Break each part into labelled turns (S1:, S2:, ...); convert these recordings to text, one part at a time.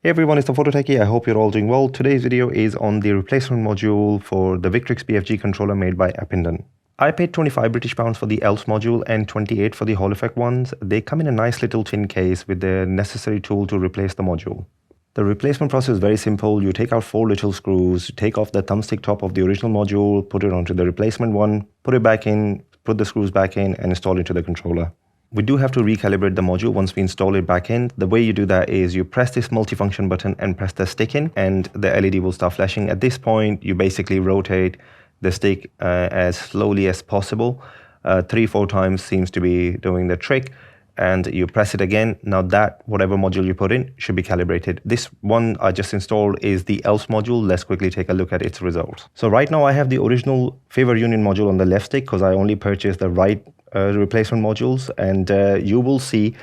S1: Hey everyone, it's the Photo Techie. I hope you're all doing well. Today's video is on the replacement module for the Victrix BFG controller made by Epindon. I paid 25 British pounds for the Alps module and 28 for the Hall Effect ones. They come in a nice little tin case with the necessary tool to replace the module. The replacement process is very simple. You take out 4 little screws, take off the thumbstick top of the original module, put it onto the replacement one, put it back in, put the screws back in and install it into the controller. We do have to recalibrate the module once we install it back in. The way you do that is you press this multifunction button and press the stick in and the LED will start flashing. At this point, you basically rotate the stick as slowly as possible. 3-4 times seems to be doing the trick. And you press it again. Now that whatever module you put in should be calibrated. This one I just installed is the Alps module. Let's quickly take a look at its results. So right now I have the original favor union module on the left stick because I only purchased the right replacement modules, and you will see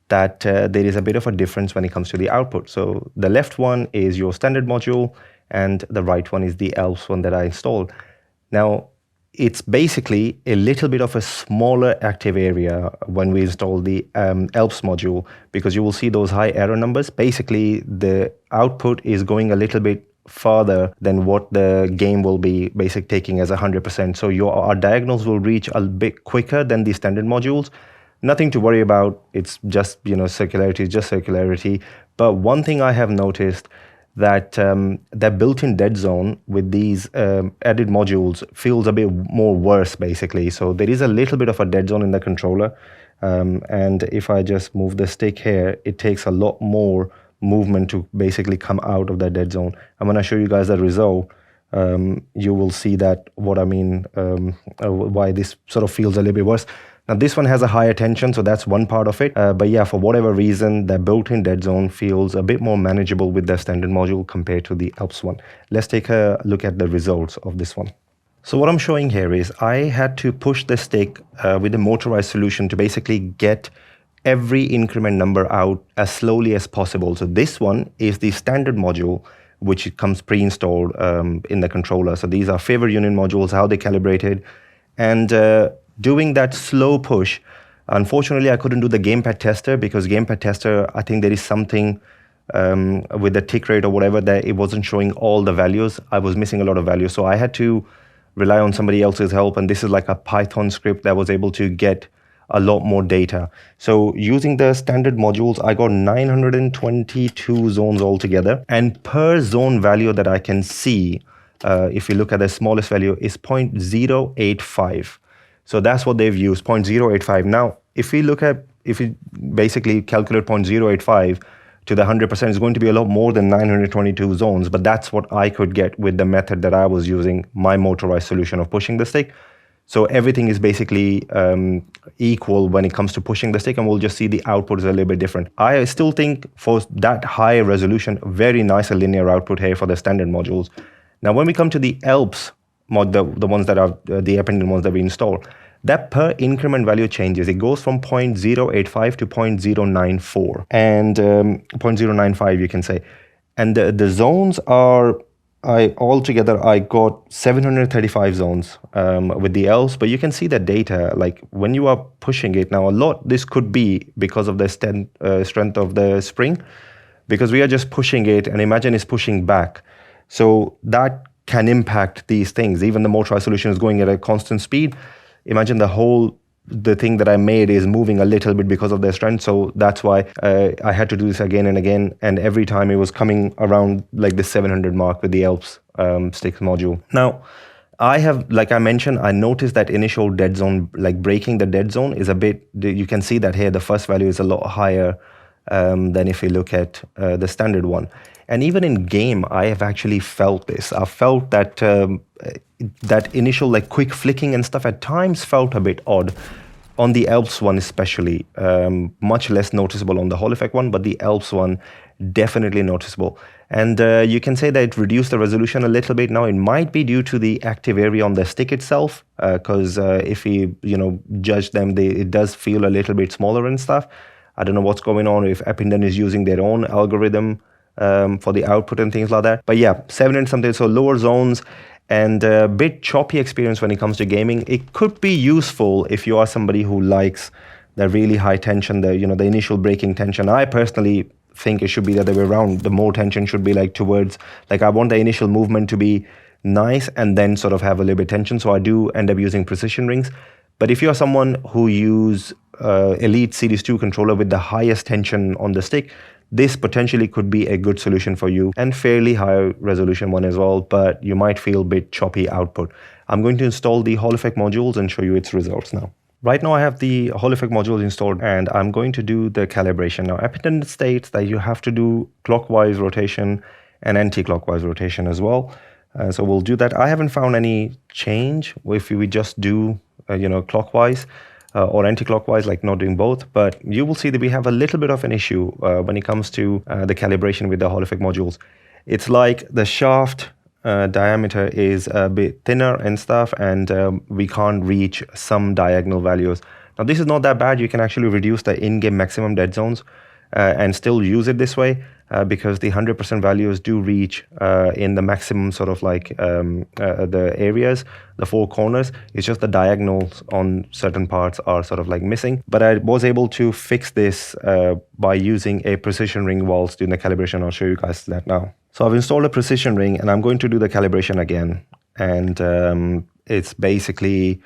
S1: that there is a bit of a difference when it comes to the output. So the left one is your standard module and the right one is the Alps one that I installed. Now it's basically a little bit of a smaller active area when we install the Alps module, because you will see those high error numbers. Basically the output is going a little bit farther than what the game will be basically taking as 100%. So our diagonals will reach a bit quicker than the standard modules. Nothing to worry about. It's just, circularity is just circularity. But one thing I have noticed that that built-in dead zone with these added modules feels a bit more worse basically. So there is a little bit of a dead zone in the controller. And if I just move the stick here, it takes a lot more movement to basically come out of that dead zone. And when I show you guys the result, you will see that what I mean, why this sort of feels a little bit worse. Now this one has a higher tension, so that's one part of it. But yeah, for whatever reason, the built-in dead zone feels a bit more manageable with the standard module compared to the Alps one. Let's take a look at the results of this one. So what I'm showing here is I had to push the stick with a motorized solution to basically get every increment number out as slowly as possible. So this one is the standard module, which comes pre-installed in the controller. So these are favor union modules, how they calibrated. And doing that slow push, unfortunately, I couldn't do the gamepad tester because gamepad tester, I think there is something with the tick rate or whatever that it wasn't showing all the values. I was missing a lot of values. So I had to rely on somebody else's help. And this is like a Python script that was able to get a lot more data. So using the standard modules, I got 922 zones altogether. And per zone value that I can see, if you look at the smallest value, is 0.085. So that's what they've used, 0.085. Now, if you basically calculate 0.085 to the 100%, it's going to be a lot more than 922 zones. But that's what I could get with the method that I was using, my motorized solution of pushing the stick. So everything is basically equal when it comes to pushing the stick, and we'll just see the output is a little bit different. I still think for that high resolution, very nice a linear output here for the standard modules. Now, when we come to the Alps mod, the ones that are the Epindon ones that we install, that per increment value changes. It goes from 0.085 to 0.094 and 0.095, you can say. And the zones are, altogether I got 735 zones with the Alps, but you can see the data, like when you are pushing it now, a lot, this could be because of the strength of the spring, because we are just pushing it and imagine it's pushing back. So that can impact these things. Even the motorized solution is going at a constant speed. Imagine the thing that I made is moving a little bit because of their strength. So that's why I had to do this again and again. And every time it was coming around like the 700 mark with the Alps sticks module. Now, I have, like I mentioned, I noticed that initial dead zone, like breaking the dead zone is a bit, you can see that here, the first value is a lot higher than if you look at the standard one. And even in game, I have actually felt this. I felt that that initial like quick flicking and stuff at times felt a bit odd. On the Alps one especially, much less noticeable on the Hall Effect one, but the Alps one definitely noticeable. And you can say that it reduced the resolution a little bit. Now it might be due to the active area on the stick itself, because if we judge them, it does feel a little bit smaller and stuff. I don't know what's going on, if Epindon is using their own algorithm for the output and things like that. But yeah, 700 something, so lower zones and a bit choppy experience when it comes to gaming. It could be useful if you are somebody who likes the really high tension, the initial breaking tension. I personally think it should be the other way around. The more tension should be like towards, like I want the initial movement to be nice and then sort of have a little bit tension. So I do end up using precision rings. But if you're someone who use Elite Series 2 controller with the highest tension on the stick, this potentially could be a good solution for you, and fairly high resolution one as well, but you might feel a bit choppy output. I'm going to install the Hall Effect modules and show you its results now. Right now I have the Hall Effect modules installed and I'm going to do the calibration. Now Epindon states that you have to do clockwise rotation and anti-clockwise rotation as well. So we'll do that. I haven't found any change if we just do clockwise or anti-clockwise, like not doing both, but you will see that we have a little bit of an issue when it comes to the calibration with the Hall Effect modules. It's like the shaft diameter is a bit thinner and stuff, and we can't reach some diagonal values. Now this is not that bad. You can actually reduce the in-game maximum dead zones and still use it this way because the 100% values do reach in the maximum sort of like the areas, the four corners. It's just the diagonals on certain parts are sort of like missing. But I was able to fix this by using a precision ring whilst doing the calibration. I'll show you guys that now. So I've installed a precision ring and I'm going to do the calibration again. And it's basically,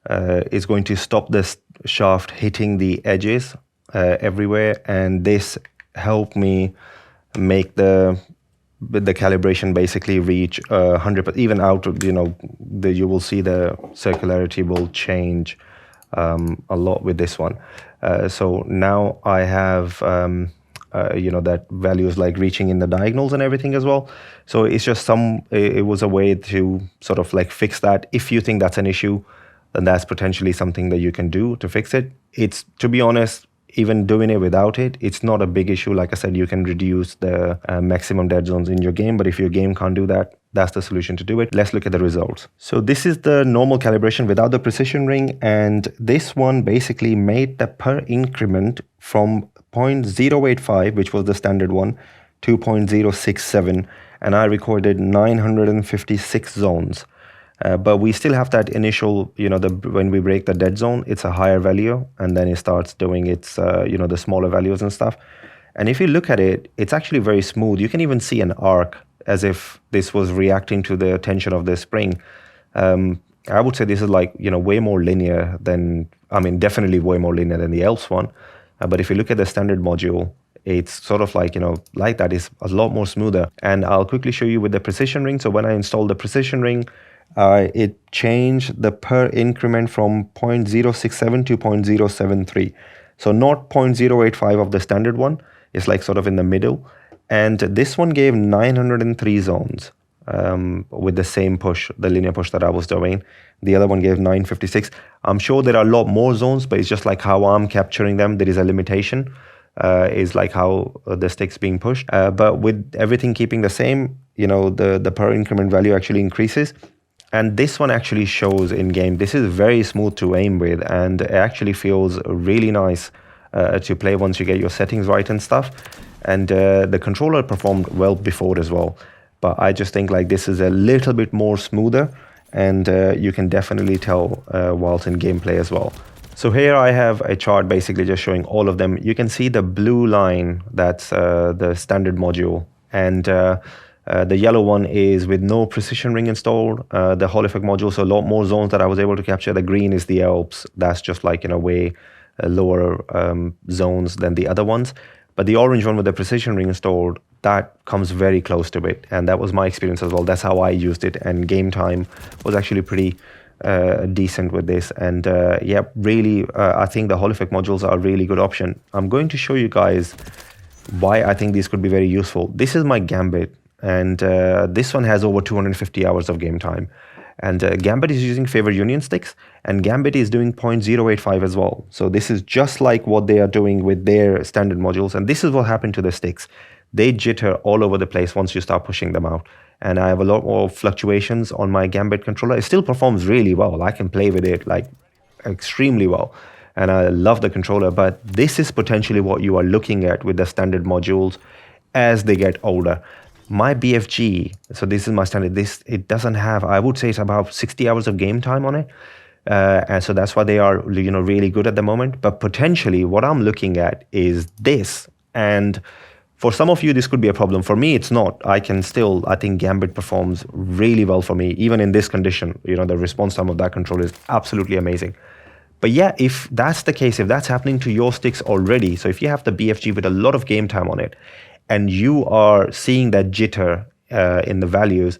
S1: it's going to stop this shaft hitting the edges everywhere. And this helped me make the calibration basically reach 100%, even out, you will see the circularity will change a lot with this one. So now I have, that value is like reaching in the diagonals and everything as well. So it's just it was a way to sort of like fix that. If you think that's an issue, then that's potentially something that you can do to fix it. It's, to be honest, even doing it without it, it's not a big issue. Like I said, you can reduce the maximum dead zones in your game, but if your game can't do that, that's the solution to do it. Let's look at the results. So this is the normal calibration without the precision ring, and this one basically made the per increment from 0.085, which was the standard one, to 0.067, and I recorded 956 zones. But we still have that initial, when we break the dead zone, it's a higher value, and then it starts doing its, the smaller values and stuff. And if you look at it, it's actually very smooth. You can even see an arc as if this was reacting to the tension of the spring. I would say this is like, way more linear than, definitely way more linear than the Alps one. But if you look at the standard module, it's sort of like, like that is a lot more smoother. And I'll quickly show you with the precision ring. So when I installed the precision ring, it changed the per increment from 0.067 to 0.073. So not 0.085 of the standard one. It's like sort of in the middle. And this one gave 903 zones with the same push, the linear push that I was doing. The other one gave 956. I'm sure there are a lot more zones, but it's just like how I'm capturing them. There is a limitation, is like how the stick's being pushed. But with everything keeping the same, the per increment value actually increases. And this one actually shows in game. This is very smooth to aim with, and it actually feels really nice to play once you get your settings right and stuff. And the controller performed well before as well. But I just think like this is a little bit more smoother, and you can definitely tell whilst in gameplay as well. So here I have a chart basically just showing all of them. You can see the blue line, that's the standard module, and the yellow one is with no precision ring installed, the Hall Effect module, so a lot more zones that I was able to capture. The green is the Alps, that's just like in a way lower zones than the other ones. But the orange one with the precision ring installed, that comes very close to it, and that was my experience as well. That's how I used it, and game time was actually pretty decent with this. And yeah, really, I think the Hall Effect modules are a really good option. I'm going to show you guys why I think these could be very useful. This is my Gambit, and this one has over 250 hours of game time. And Gambit is using Favor Union sticks, and Gambit is doing 0.085 as well. So this is just like what they are doing with their standard modules, and this is what happened to the sticks. They jitter all over the place once you start pushing them out. And I have a lot more fluctuations on my Gambit controller. It still performs really well. I can play with it like extremely well. And I love the controller, but this is potentially what you are looking at with the standard modules as they get older. My BFG, so this is my standard, it doesn't have, I would say it's about 60 hours of game time on it. And so that's why they are, really good at the moment. But potentially what I'm looking at is this. And For some of you, this could be a problem. For me, it's not. I think Gambit performs really well for me, even in this condition. The response time of that controller is absolutely amazing. But yeah, if that's the case, if that's happening to your sticks already, so if you have the BFG with a lot of game time on it, and you are seeing that jitter in the values,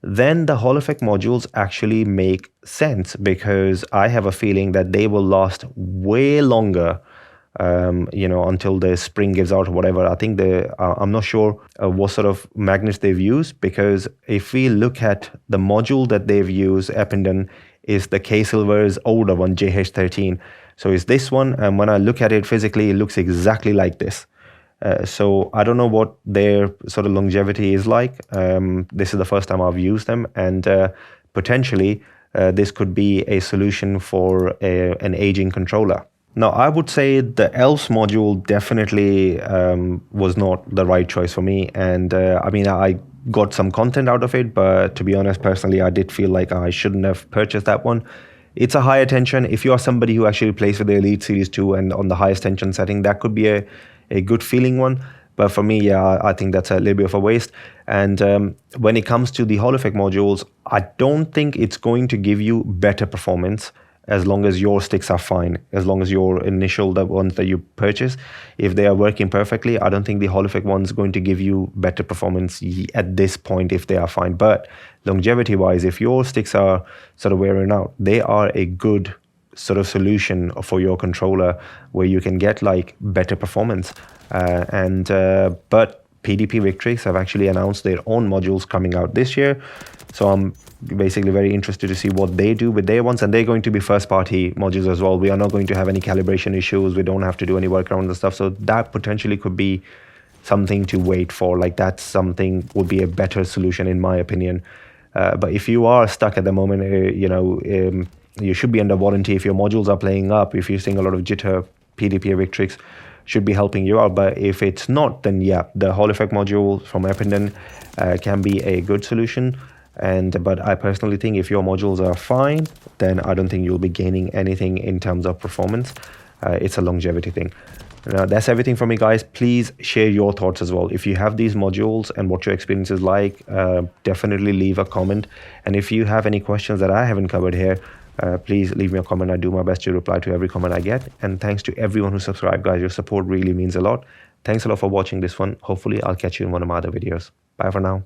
S1: then the Hall Effect modules actually make sense, because I have a feeling that they will last way longer until the spring gives out or whatever. I think I'm not sure what sort of magnets they've used, because if we look at the module that they've used, Epindon, is the K-Silver's older one, JH13. So it's this one, and when I look at it physically, it looks exactly like this. So I don't know what their sort of longevity is like. This is the first time I've used them, and potentially this could be a solution for an aging controller. Now, I would say the Alps module definitely was not the right choice for me. And I got some content out of it, but to be honest, personally, I did feel like I shouldn't have purchased that one. It's a higher tension. If you are somebody who actually plays with the Elite Series 2 and on the highest tension setting, that could be a good feeling one. But for me, yeah, I think that's a little bit of a waste. And when it comes to the Hall Effect modules, I don't think it's going to give you better performance as long as your sticks are fine, as long as your the ones that you purchase, if they are working perfectly. I don't think the Hall Effect one's going to give you better performance at this point if they are fine. But longevity-wise, if your sticks are sort of wearing out, they are a good sort of solution for your controller where you can get like better performance. But PDP Victrix have actually announced their own modules coming out this year. So I'm basically very interested to see what they do with their ones, and they're going to be first-party modules as well. We are not going to have any calibration issues. We don't have to do any workarounds and stuff. So that potentially could be something to wait for. Like that's something would be a better solution in my opinion. But if you are stuck at the moment, you should be under warranty. If your modules are playing up, if you're seeing a lot of jitter, PDP Victrix should be helping you out. But if it's not, then yeah, the Hall Effect module from Epindon can be a good solution. But I personally think if your modules are fine, then I don't think you'll be gaining anything in terms of performance. It's a longevity thing. That's everything from me, guys. Please share your thoughts as well. If you have these modules and what your experience is like, definitely leave a comment. And if you have any questions that I haven't covered here, please leave me a comment. I do my best to reply to every comment I get. And thanks to everyone who subscribed, guys. Your support really means a lot. Thanks a lot for watching this one. Hopefully, I'll catch you in one of my other videos. Bye for now.